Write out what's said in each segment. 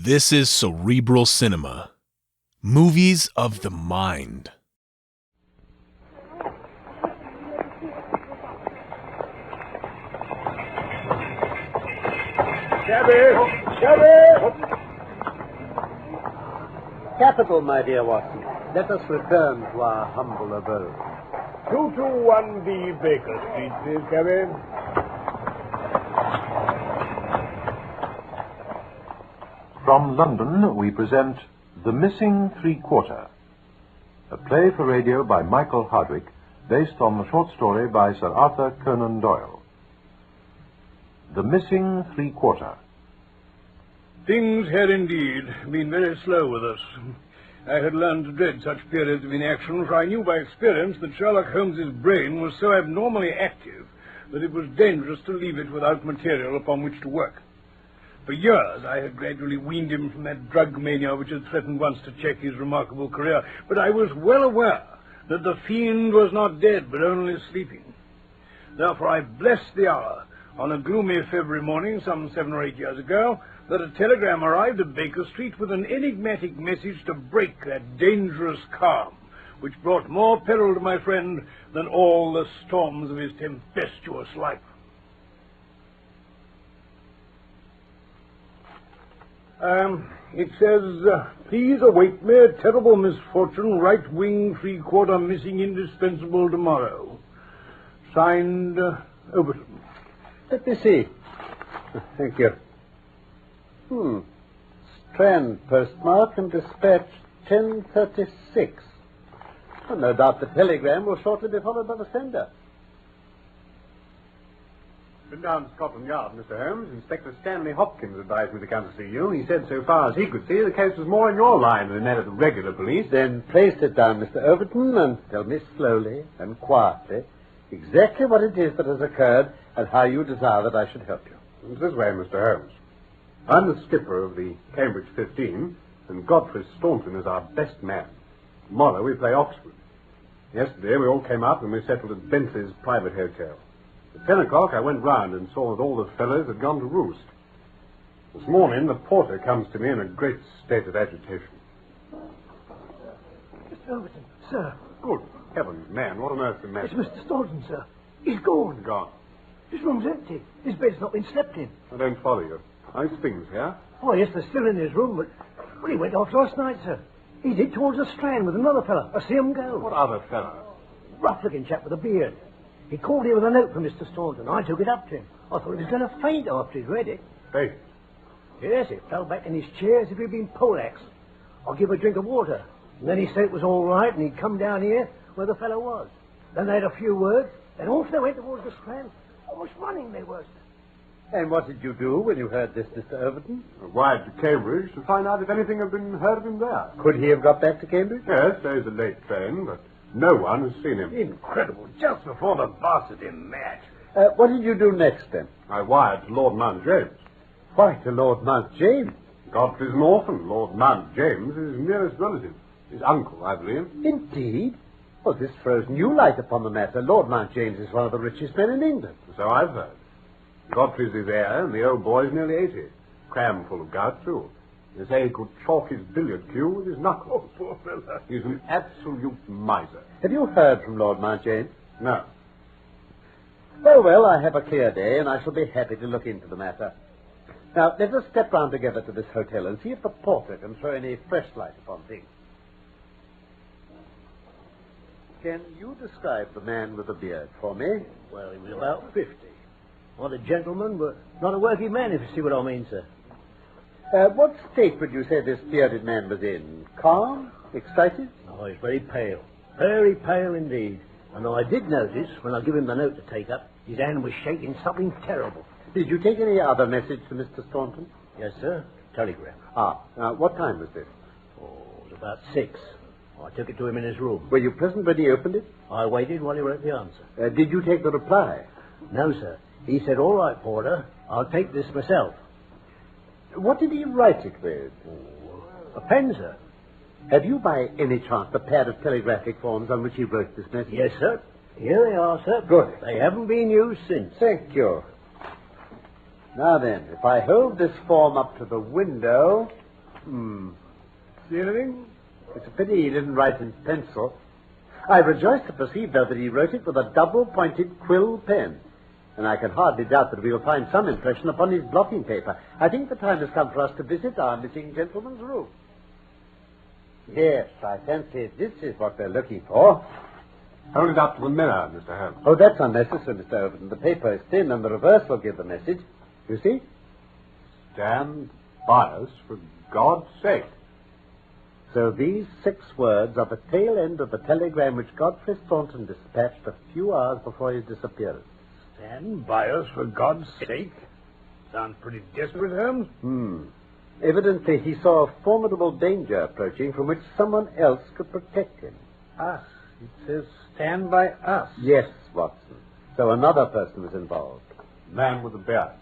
This is Cerebral Cinema. Movies of the mind. Shabby! Capital, my dear Watson. Let us return to our humble abode. 221B Baker Street, please, Shabby. From London, we present The Missing Three-Quarter, a play for radio by Michael Hardwick, based on the short story by Sir Arthur Conan Doyle. The Missing Three-Quarter. Things had indeed been very slow with us. I had learned to dread such periods of inaction, for I knew by experience that Sherlock Holmes's brain was so abnormally active that it was dangerous to leave it without material upon which to work. For years I had gradually weaned him from that drug mania which had threatened once to check his remarkable career, but I was well aware that the fiend was not dead, but only sleeping. Therefore I blessed the hour, on a gloomy February morning some 7 or 8 years ago, that a telegram arrived at Baker Street with an enigmatic message to break that dangerous calm, which brought more peril to my friend than all the storms of his tempestuous life. It says, please await me, a terrible misfortune, right wing, 3/4 missing, indispensable tomorrow. Signed, Overton. Let me see. Thank you. Strand postmark and dispatch 10:36. Well, no doubt the telegram will shortly be followed by the sender. Been down to Scotland Yard, Mr. Holmes. Inspector Stanley Hopkins advised me to come to see you. He said so far as he could see, the case was more in your line than that of the regular police. Then pray sit down, Mr. Overton, and tell me slowly and quietly exactly what it is that has occurred and how you desire that I should help you. It's this way, Mr. Holmes. I'm the skipper of the Cambridge 15, and Godfrey Staunton is our best man. Tomorrow we play Oxford. Yesterday we all came up and we settled at Bentley's private hotel. At 10 o'clock I went round and saw that all the fellows had gone to roost. This morning the porter comes to me in a great state of agitation. Mr. Overton, sir. Good heavens, man, what on earth's the matter? It's Mr. Staunton, sir. He's gone. Gone. His room's empty. His bed's not been slept in. I don't follow you. Nice things here. Oh, yes, they're still in his room, but he went off last night, sir. He did towards the Strand with another fella. I see him go. What other fellow? Rough-looking chap with a beard. He called here with a note from Mr. Staunton. I took it up to him. I thought he was going to faint after he'd read it. Faint? Yes, he fell back in his chair as if he'd been poleaxed. I gave him a drink of water. And then he said it was all right and he'd come down here where the fellow was. Then they had a few words. Then off they went towards the Strand. Almost running they were. And what did you do when you heard this, Mr. Overton? I wired to Cambridge to find out if anything had been heard of him there. Could he have got back to Cambridge? Yes, there's a late train, but no one has seen him. Incredible. Just before the varsity match. What did you do next, then? I wired to Lord Mount James. Why, to Lord Mount James? Godfrey's an orphan. Lord Mount James is his nearest relative. His uncle, I believe. Indeed? Well, this throws new light upon the matter. Lord Mount James is one of the richest men in England. So I've heard. Godfrey's his heir, and the old boy's nearly 80. Cram full of gout, too. They say he could chalk his billiard cue with his knuckles. Oh, poor fellow. He's an absolute miser. Have you heard from Lord Mount James? No. Well, I have a clear day, and I shall be happy to look into the matter. Now, let us step round together to this hotel and see if the porter can throw any fresh light upon things. Can you describe the man with the beard for me? Well, he was about 50. Not a gentleman, but not a working man, if you see what I mean, sir. What state would you say this bearded man was in? Calm? Excited? Oh, he's very pale. Very pale indeed. And I did notice, when I gave him the note to take up, his hand was shaking something terrible. Did you take any other message to Mr. Staunton? Yes, sir. Telegram. What time was this? Oh, it was about 6. I took it to him in his room. Were you present when he opened it? I waited while he wrote the answer. Did you take the reply? No, sir. He said, all right, porter, I'll take this myself. What did he write it with? A pen, sir. Have you by any chance the pad of telegraphic forms on which he wrote this message? Yes, sir. Here they are, sir. Good. They haven't been used since. Thank you. Now then, if I hold this form up to the window, See anything? It's a pity he didn't write in pencil. I rejoice to perceive, though, that he wrote it with a double-pointed quill pen. And I can hardly doubt that we will find some impression upon his blotting paper. I think the time has come for us to visit our missing gentleman's room. Yes, I fancy this is what they're looking for. Hold it up to the mirror, Mr. Holmes. Oh, that's unnecessary, Mr. Overton. The paper is thin, and the reverse will give the message. You see? Stand by us, for God's sake. So these 6 words are the tail end of the telegram which Godfrey Thornton dispatched a few hours before his disappearance. Stand by us, for God's sake. Sounds pretty desperate, Holmes. Evidently, he saw a formidable danger approaching from which someone else could protect him. Us. It says stand by us. Yes, Watson. So another person was involved. Man with a beard.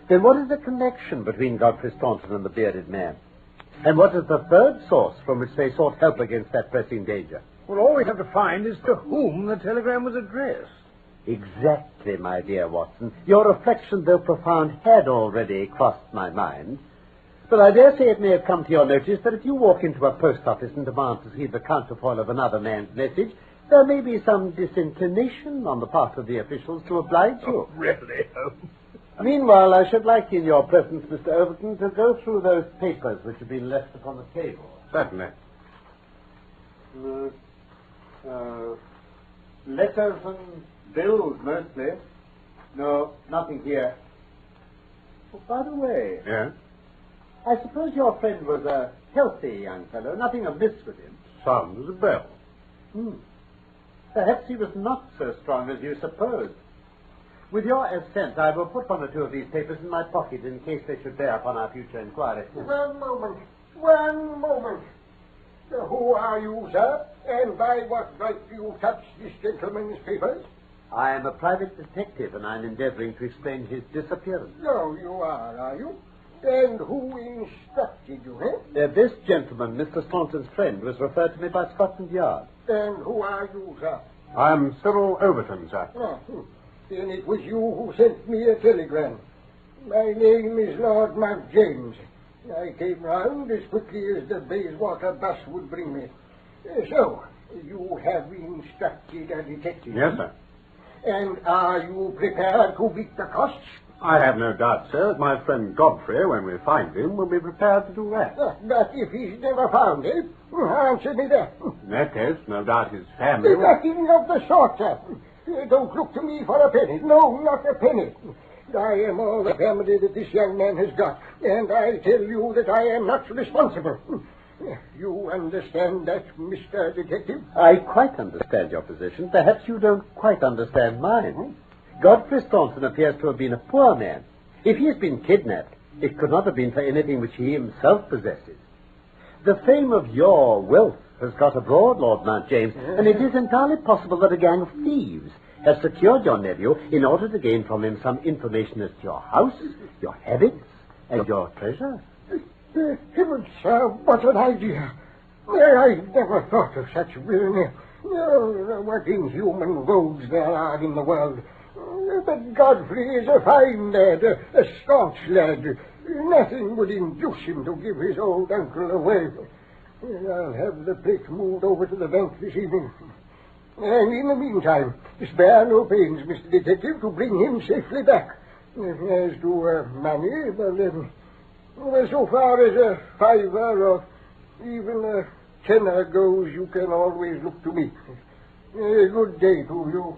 Then what is the connection between Godfrey Staunton and the bearded man? And what is the third source from which they sought help against that pressing danger? Well, all we have to find is to whom the telegram was addressed. Exactly, my dear Watson. Your reflection, though profound, had already crossed my mind. But I dare say it may have come to your notice that if you walk into a post office and demand to see the counterfoil of another man's message, there may be some disinclination on the part of the officials to oblige you. Oh, really, Holmes? Meanwhile, I should like, in your presence, Mr. Overton, to go through those papers which have been left upon the table. Certainly. Letters and bills, mostly. No, nothing here. Oh, by the way, Yes? I suppose your friend was a healthy young fellow, nothing amiss with him. Sounds a bell. Perhaps he was not so strong as you supposed. With your assent, I will put 1 or 2 of these papers in my pocket in case they should bear upon our future inquiry. One moment. Who are you, sir? And by what right do you touch this gentleman's papers? I am a private detective, and I'm endeavoring to explain his disappearance. So you are you? And who instructed you, This gentleman, Mr. Staunton's friend, was referred to me by Scotland Yard. And who are you, sir? I'm Cyril Overton, sir. Then it was you who sent me a telegram. My name is Lord Mount James. I came round as quickly as the Bayswater bus would bring me. So, you have instructed a detective? Yes, sir. And are you prepared to beat the costs? I have no doubt, sir, that my friend Godfrey, when we find him, will be prepared to do that. But if he's never found, answer me that. In that case, no doubt his family... Nothing of the sort, sir. Don't look to me for a penny. No, not a penny. I am all the family that this young man has got, and I tell you that I am not responsible. You understand that, Mr. Detective? I quite understand your position. Perhaps you don't quite understand mine. Godfrey Staunton appears to have been a poor man. If he has been kidnapped, it could not have been for anything which he himself possesses. The fame of your wealth has got abroad, Lord Mount James, and it is entirely possible that a gang of thieves has secured your nephew in order to gain from him some information as to your house, your habits, and your treasure. Heavens, sir, what an idea. I never thought of such villainy. What inhuman rogues there are in the world. But Godfrey is a fine lad, a staunch lad. Nothing would induce him to give his old uncle away. I'll have the plate moved over to the bank this evening. And in the meantime, spare no pains, Mr. Detective, to bring him safely back. As to money, well, so far as a fiver or even a tenner goes, you can always look to me. Good day to you.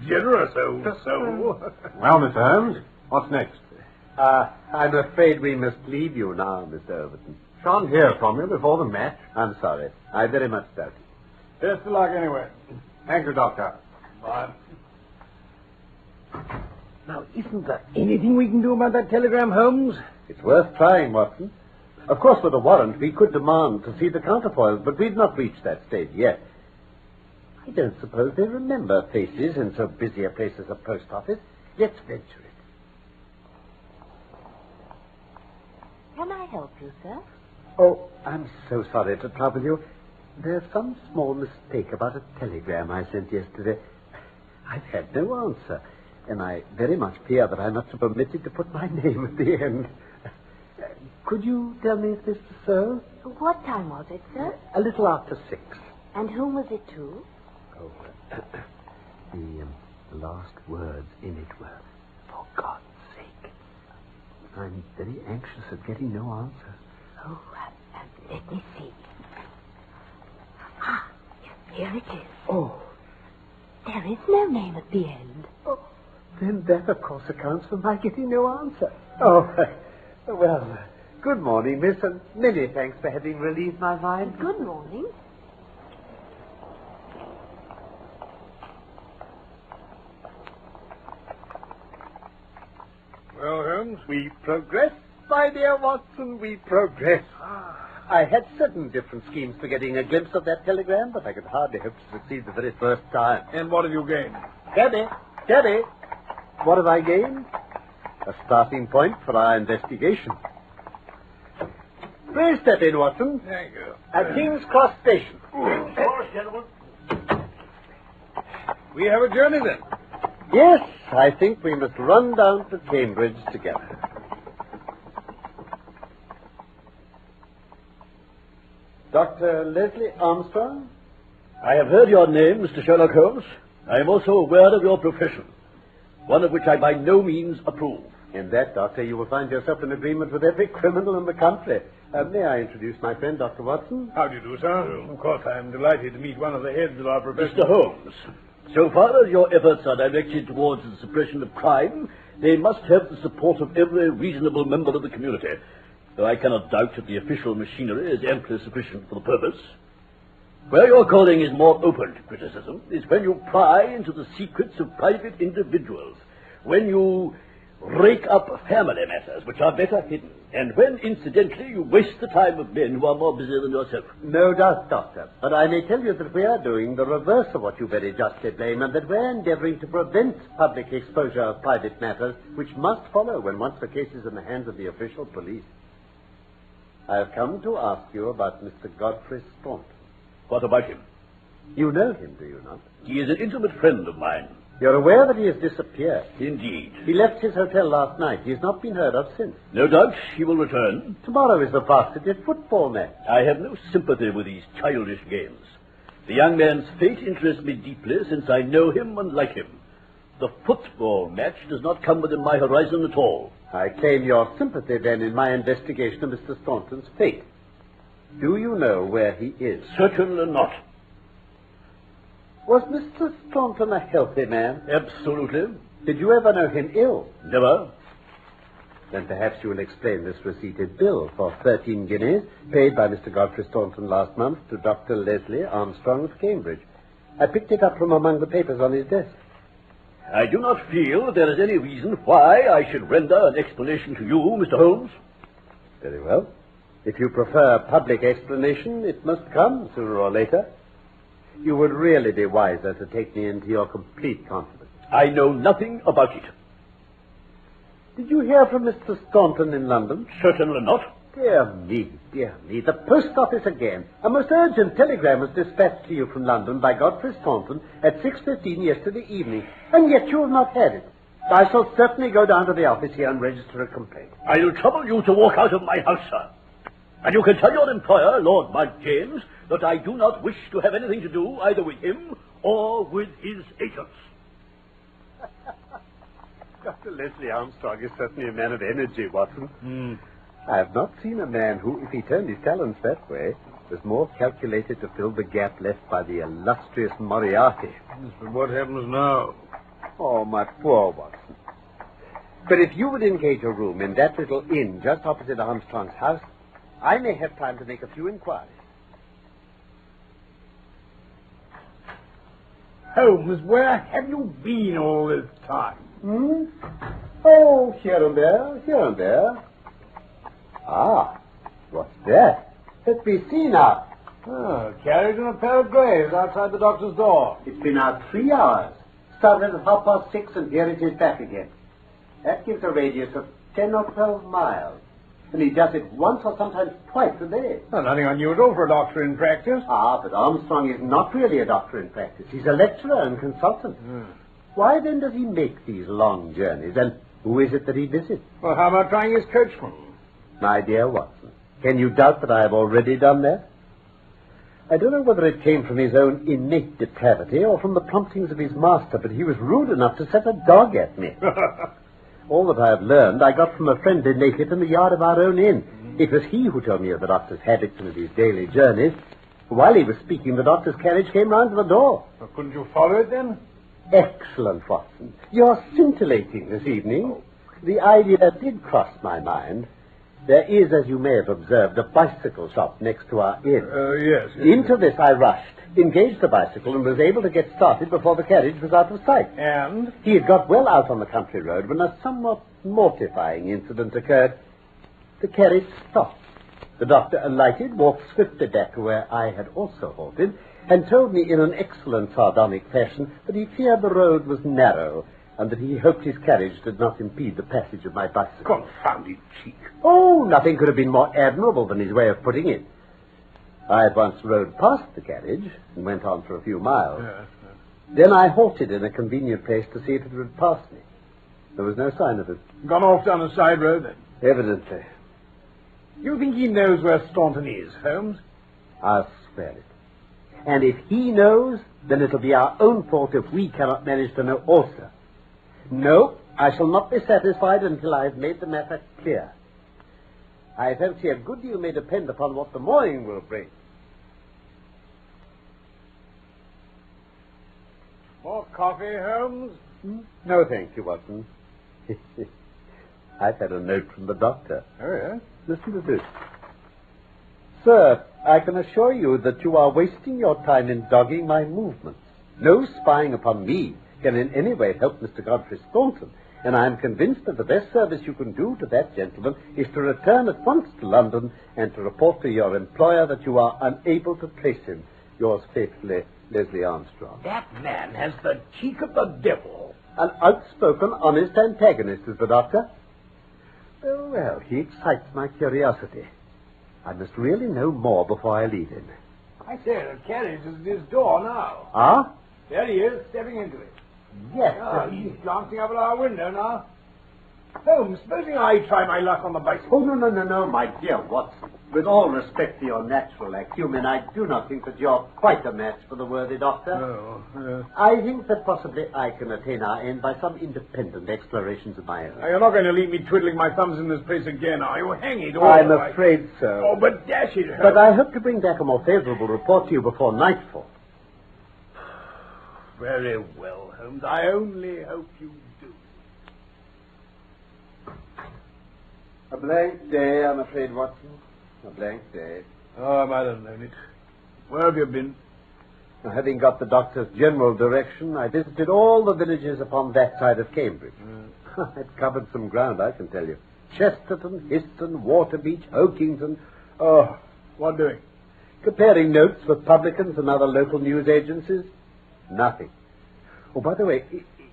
Generous old soul. Well, Mr. Holmes, what's next? I'm afraid we must leave you now, Mr. Overton. Shan't hear from you before the match. I'm sorry. I very much doubt it. Best of luck anyway. Thank you, Doctor. Bye. Now, isn't there anything we can do about that telegram, Holmes? It's worth trying, Watson. Of course, with a warrant, we could demand to see the counterfoils, but we've not reached that stage yet. I don't suppose they remember faces in so busy a place as a post office. Let's venture it. Can I help you, sir? Oh, I'm so sorry to trouble you. There's some small mistake about a telegram I sent yesterday. I've had no answer. And I very much fear that I'm not permitted to put my name at the end. Could you tell me if this was so? What time was it, sir? A little after 6. And whom was it to? Oh, the last words in it were, "For God's sake." I'm very anxious at getting no answer. Oh, let me see. Ah, here it is. Oh. There is no name at the end. Oh, then that, of course, accounts for my getting no answer. Oh, well, good morning, miss, and many thanks for having relieved my mind. Good morning. Well, Holmes? We progress, my dear Watson, we progress. I had certain different schemes for getting a glimpse of that telegram, but I could hardly hope to succeed the very first time. And what have you gained? Cabby, what have I gained? A starting point for our investigation. Please step in, Watson. Thank you. At King's Cross Station. Of course, gentlemen. We have a journey, then. Yes, I think we must run down to Cambridge together. Dr. Leslie Armstrong? I have heard your name, Mr. Sherlock Holmes. I am also aware of your profession, one of which I by no means approve. In that, Doctor, you will find yourself in agreement with every criminal in the country. May I introduce my friend, Dr. Watson? How do you do, sir? Of course, I am delighted to meet one of the heads of our profession. Mr. Holmes, so far as your efforts are directed towards the suppression of crime, they must have the support of every reasonable member of the community. Though I cannot doubt that the official machinery is amply sufficient for the purpose. Where your calling is more open to criticism is when you pry into the secrets of private individuals, when you rake up family matters which are better hidden, and when, incidentally, you waste the time of men who are more busy than yourself. No doubt, Doctor. But I may tell you that we are doing the reverse of what you very justly blame, and that we're endeavoring to prevent public exposure of private matters, which must follow when once the case is in the hands of the official police. I have come to ask you about Mr. Godfrey Staunton. What about him? You know him, do you not? He is an intimate friend of mine. You're aware that he has disappeared? Indeed. He left his hotel last night. He has not been heard of since. No doubt he will return. Tomorrow is the varsity football match. I have no sympathy with these childish games. The young man's fate interests me deeply since I know him and like him. The football match does not come within my horizon at all. I claim your sympathy, then, in my investigation of Mr. Staunton's fate. Do you know where he is? Certainly not. Was Mr. Staunton a healthy man? Absolutely. Did you ever know him ill? Never. Then perhaps you will explain this receipted bill for 13 guineas paid by Mr. Godfrey Staunton last month to Dr. Leslie Armstrong of Cambridge. I picked it up from among the papers on his desk. I do not feel there is any reason why I should render an explanation to you, Mr. Holmes. Very well. If you prefer public explanation, it must come sooner or later. You would really be wiser to take me into your complete confidence. I know nothing about it. Did you hear from Mr. Staunton in London? Certainly not. Dear me, the post office again. A most urgent telegram was dispatched to you from London by Godfrey Staunton at 6:15 yesterday evening, and yet you have not had it. I shall certainly go down to the office here and register a complaint. I will trouble you to walk out of my house, sir. And you can tell your employer, Lord Mount James, that I do not wish to have anything to do either with him or with his agents. Dr. Leslie Armstrong is certainly a man of energy, Watson. I have not seen a man who, if he turned his talents that way, was more calculated to fill the gap left by the illustrious Moriarty. Yes, but what happens now? Oh, my poor Watson. But if you would engage a room in that little inn just opposite Armstrong's house, I may have time to make a few inquiries. Holmes, where have you been all this time? Oh, here and there. Ah, what's that? Let me see now. Carriage and a pair of greys outside the doctor's door. It's been out 3 hours. Started at 6:30, and here it is back again. That gives a radius of 10 or 12 miles. And he does it once or sometimes twice a day. Well, nothing unusual for a doctor in practice. Ah, but Armstrong is not really a doctor in practice. He's a lecturer and consultant. Why then does he make these long journeys, and who is it that he visits? Well, how about trying his coachman? My dear Watson, can you doubt that I have already done that? I don't know whether it came from his own innate depravity or from the promptings of his master, but he was rude enough to set a dog at me. All that I have learned I got from a friendly native in the yard of our own inn. It was he who told me of the doctor's habits and of his daily journeys. While he was speaking, the doctor's carriage came round to the door. Well, couldn't you follow it then? Excellent, Watson. You're scintillating this evening. The idea did cross my mind. There is, as you may have observed, a bicycle shop next to our inn. Yes. Into this I rushed, engaged the bicycle, and was able to get started before the carriage was out of sight. And? He had got well out on the country road when a somewhat mortifying incident occurred. The carriage stopped. The doctor alighted, walked swiftly back to where I had also halted, and told me in an excellent sardonic fashion that he feared the road was narrow, and that he hoped his carriage did not impede the passage of my bicycle. Confounded cheek. Oh, nothing could have been more admirable than his way of putting it. I at once rode past the carriage and went on for a few miles. Yes. Then I halted in a convenient place to see if it would pass me. There was no sign of it. Gone off down a side road then? Evidently. You think he knows where Staunton is, Holmes? I'll swear it. And if he knows, then it'll be our own fault if we cannot manage to know also. No, I shall not be satisfied until I have made the matter clear. I fancy a good deal may depend upon what the morning will bring. More coffee, Holmes? No, thank you, Watson. I've had a note from the doctor. Oh, yes? Listen to this. Sir, I can assure you that you are wasting your time in dogging my movements. No spying upon me can in any way help Mr. Godfrey Staunton, and I am convinced that the best service you can do to that gentleman is to return at once to London and to report to your employer that you are unable to trace him. Yours faithfully, Leslie Armstrong. That man has the cheek of the devil. An outspoken, honest antagonist is the doctor. Well, he excites my curiosity. I must really know more before I leave him. I say, the carriage is at his door now. Ah? There he is, stepping into it. Yes. He's glancing up at our window now. Holmes, supposing I try my luck on the bicycle? Oh, no, my dear Watson. With all respect to your natural acumen, I do not think that you're quite a match for the worthy doctor. No. I think that possibly I can attain our end by some independent explorations of my own. You're not going to leave me twiddling my thumbs in this place again, are you? Hang it all. I'm afraid so. Oh, but dash it, Holmes. But I hope to bring back a more favorable report to you before nightfall. Very well, Holmes. I only hope you do. A blank day, I'm afraid, Watson. A blank day. Oh, I might have known it. Where have you been? Having got the doctor's general direction, I visited all the villages upon that side of Cambridge. I've covered some ground, I can tell you. Chesterton, Histon, Waterbeach, Oakington. Oh, what doing? Comparing notes with publicans and other local news agencies. Nothing. Oh, by the way,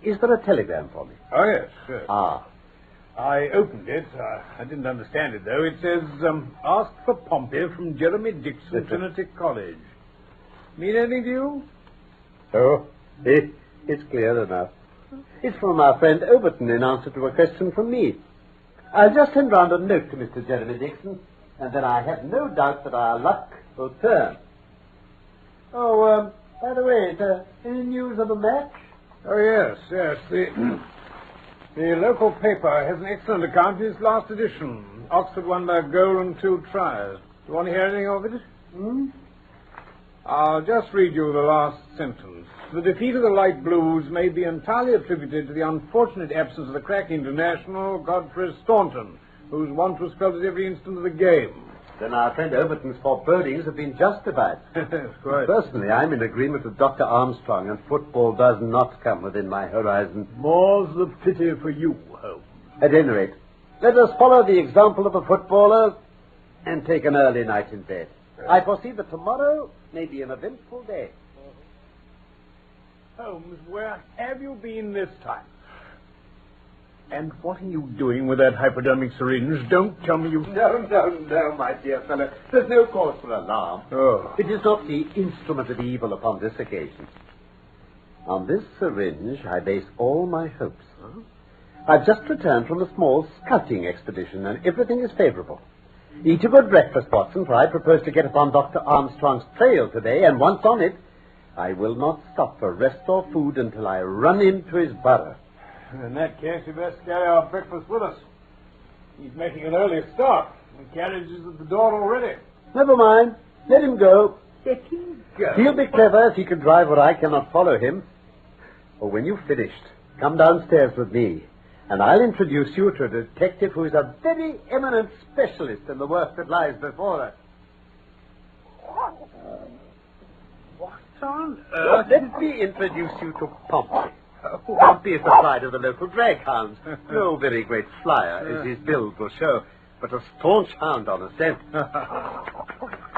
is there a telegram for me? Oh, yes. Ah. I opened it. I didn't understand it, though. It says, ask for Pompey from Jeremy Dixon, Trinity College. Mean anything to you? Oh, it's clear enough. It's from our friend Overton in answer to a question from me. I'll just send round a note to Mr. Jeremy Dixon, and then I have no doubt that our luck will turn. Oh, by the way, any news of the match? Oh, yes. The local paper has an excellent account in its last edition. Oxford won by a goal and 2 tries. Do you want to hear anything of it? I'll just read you the last sentence. The defeat of the Light Blues may be entirely attributed to the unfortunate absence of the crack international, Godfrey Staunton, whose want was felt at every instant of the game. Then our friend Overton's forebodings have been justified. Quite. Personally, I'm in agreement with Dr. Armstrong, and football does not come within my horizon. More's the pity for you, Holmes. At any rate, let us follow the example of the footballer and take an early night in bed. I foresee that tomorrow may be an eventful day. Holmes, where have you been this time? And what are you doing with that hypodermic syringe? Don't tell me you... No, my dear fellow. There's no cause for alarm. Oh. It is not the instrument of evil upon this occasion. On this syringe, I base all my hopes. I've just returned from a small scouting expedition, and everything is favorable. Eat a good breakfast, Watson, for I propose to get upon Dr. Armstrong's trail today, and once on it, I will not stop for rest or food until I run into his burrow. In that case, we best carry our breakfast with us. He's making an early start. The carriage is at the door already. Never mind. Let him go. Let him go? He'll be clever if he can drive where I cannot follow him. Oh, when you've finished, come downstairs with me, and I'll introduce you to a detective who is a very eminent specialist in the work that lies before us. What on earth? Let me introduce you to Pompey. Pompey is the pride of the local drag hounds. No very great flyer, as his build will show, but a staunch hound on a scent.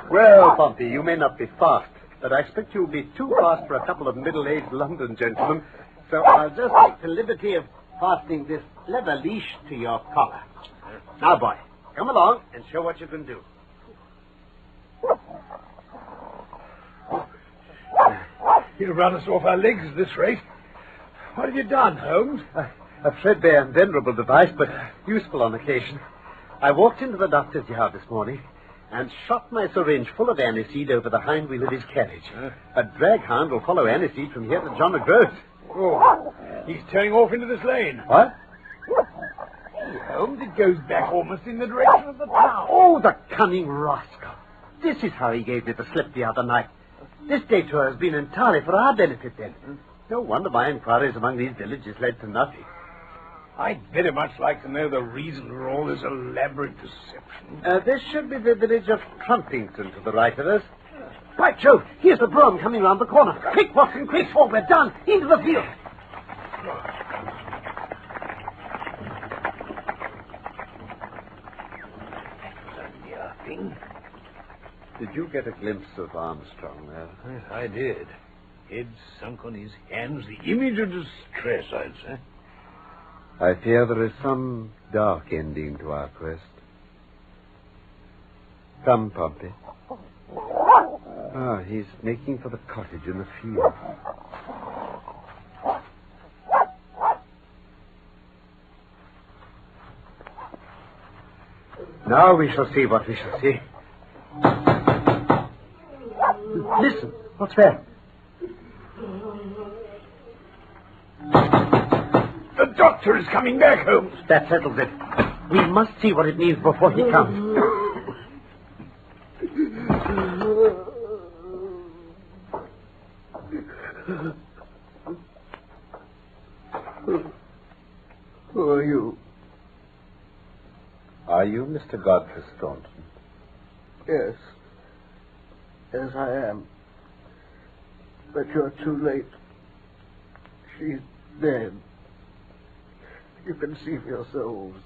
Well, Pompey, you may not be fast, but I expect you'll be too fast for a couple of middle-aged London gentlemen, so I'll just take the liberty of fastening this leather leash to your collar. Now, boy, come along and show what you can do. He'll run us off our legs at this rate. What have you done, Holmes? A threadbare and venerable device, but useful on occasion. I walked into the doctor's yard this morning and shot my syringe full of aniseed over the hind wheel of his carriage. A drag hound will follow aniseed from here to John McGrath's. Oh, he's turning off into this lane. What? Hey, Holmes, it goes back almost in the direction of the town. Oh, the cunning rascal. This is how he gave me the slip the other night. This detour has been entirely for our benefit, then. No wonder my inquiries among these villages led to nothing. I'd very much like to know the reason for all this elaborate deception. This should be the village of Trumpington to the right of us. By Jove, here's the brougham coming round the corner. Quick, Watson, quick, for we're done. Into the field. Did you get a glimpse of Armstrong there? Yes, I did. Head sunk on his hands, the image of distress, I'd say. I fear there is some dark ending to our quest. Come, Pompey. Ah, he's making for the cottage in the field. Now we shall see what we shall see. Listen, what's that? The doctor is coming back, Holmes. That settles it. We must see what it means before he comes. Who are you? Are you Mr. Godfrey Staunton? Yes. Yes, I am. But you're too late. She's dead. You can see for yourselves.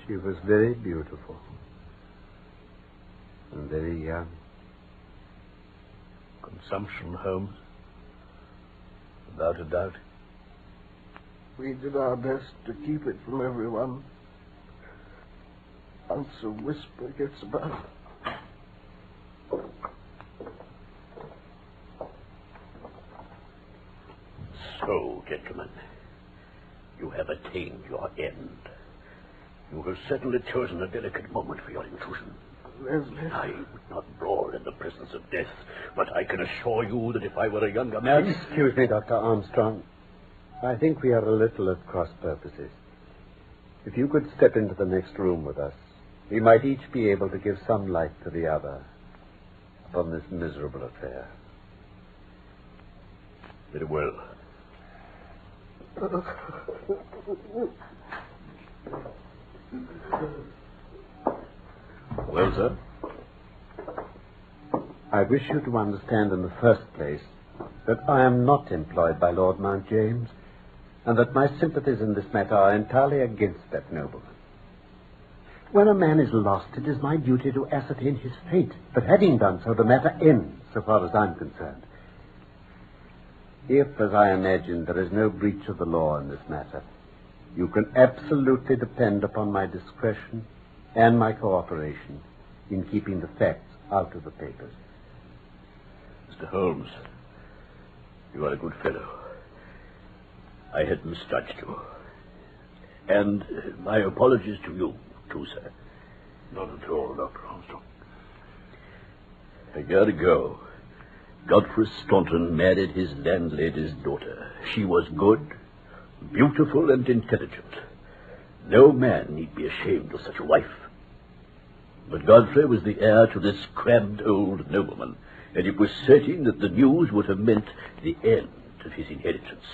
She was very beautiful. And very young. Consumption, Holmes. Without a doubt. We did our best to keep it from everyone. Once a whisper gets about. So, gentlemen, you have attained your end. You have certainly chosen a delicate moment for your intrusion. Leslie. I would not brawl in the presence of death, but I can assure you that if I were a younger man... Excuse me, Dr. Armstrong. I think we are a little at cross purposes. If you could step into the next room with us, we might each be able to give some light to the other upon this miserable affair. Very well. Well, sir? I wish you to understand in the first place that I am not employed by Lord Mount James, and that my sympathies in this matter are entirely against that nobleman. When a man is lost, it is my duty to ascertain his fate, but having done so, the matter ends, so far as I'm concerned. If, as I imagine, there is no breach of the law in this matter, you can absolutely depend upon my discretion and my cooperation in keeping the facts out of the papers. Mr. Holmes, you are a good fellow. I had misjudged you. And my apologies to you, too, sir. Not at all, Dr. Armstrong. A year ago, Godfrey Staunton married his landlady's daughter. She was good, beautiful, and intelligent. No man need be ashamed of such a wife. But Godfrey was the heir to this crabbed old nobleman, and it was certain that the news would have meant the end of his inheritance.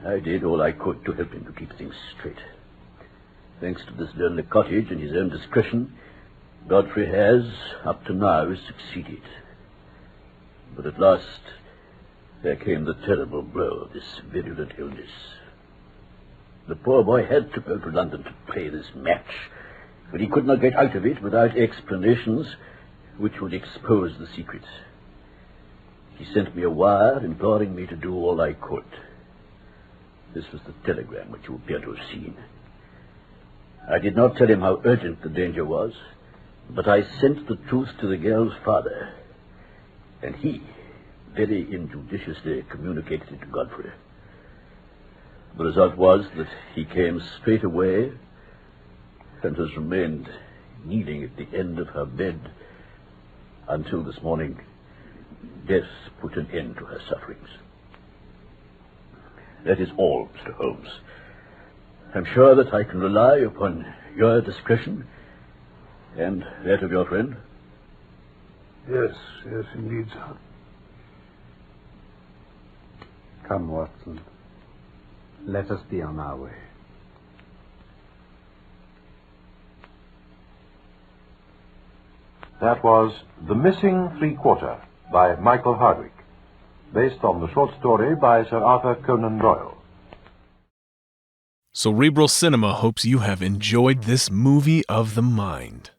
I did all I could to help him to keep things straight. Thanks to this lonely cottage and his own discretion, Godfrey has, up to now, succeeded. But at last, there came the terrible blow of this virulent illness. The poor boy had to go to London to play this match, but he could not get out of it without explanations which would expose the secret. He sent me a wire imploring me to do all I could. This was the telegram which you appear to have seen. I did not tell him how urgent the danger was, but I sent the truth to the girl's father, and he very injudiciously communicated it to Godfrey. The result was that he came straight away and has remained kneeling at the end of her bed until this morning death put an end to her sufferings. That is all, Mr. Holmes. I'm sure that I can rely upon your discretion and that of your friend. Yes, indeed, sir. Come, Watson. Let us be on our way. That was The Missing Three-Quarter by Michael Hardwick, based on the short story by Sir Arthur Conan Doyle. Cerebral Cinema hopes you have enjoyed this movie of the mind.